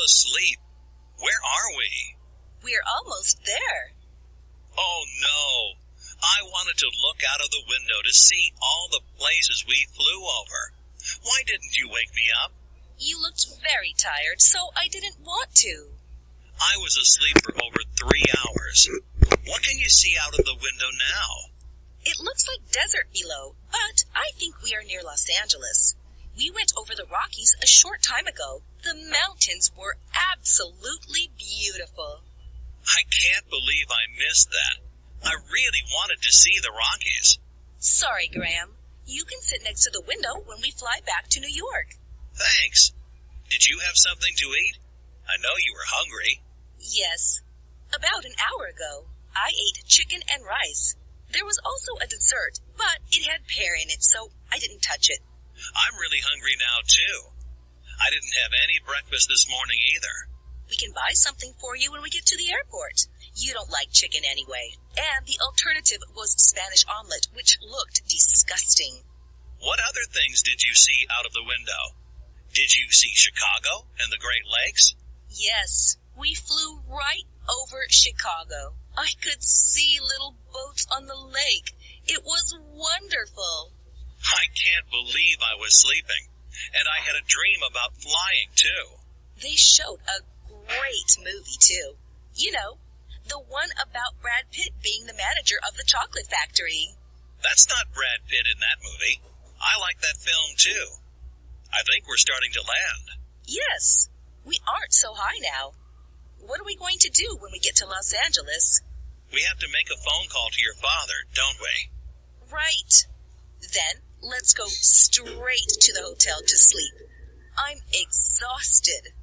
asleep. Where are we? We're almost there. Oh, no. I wanted to look out of the window to see all the places we flew over. Why didn't you wake me up? You looked very tired, so I didn't want to. I was asleep for over 3 hours. What can you see out of the window now? It looks like desert below, but I think we are near Los Angeles. We went over the Rockies a short time ago. The mountains were absolutely beautiful. I can't believe I missed that. I really wanted to see the Rockies. Sorry, Graham. You can sit next to the window when we fly back to New York. Thanks. Did you have something to eat? I know you were hungry. Yes. About an hour ago, I ate chicken and rice. There was also a dessert, but it had pear in it, so I didn't touch it. I'm really hungry now, too. I didn't have any breakfast this morning either. We can buy something for you when we get to the airport. You don't like chicken anyway. And the alternative was Spanish omelet, which looked disgusting. What other things did you see out of the window? Did you see Chicago and the Great Lakes? Yes, we flew right over Chicago. I could see little boats on the lake. It was wonderful. I can't believe I was sleeping. And I had a dream about flying, too. They showed a great movie, too. You know, the one about Brad Pitt being the manager of the chocolate factory. That's not Brad Pitt in that movie. I like that film, too. I think we're starting to land. Yes, we aren't so high now. What are we going to do when we get to Los Angeles? We have to make a phone call to your father, don't we? Right. Then let's go straight to the hotel to sleep. I'm exhausted.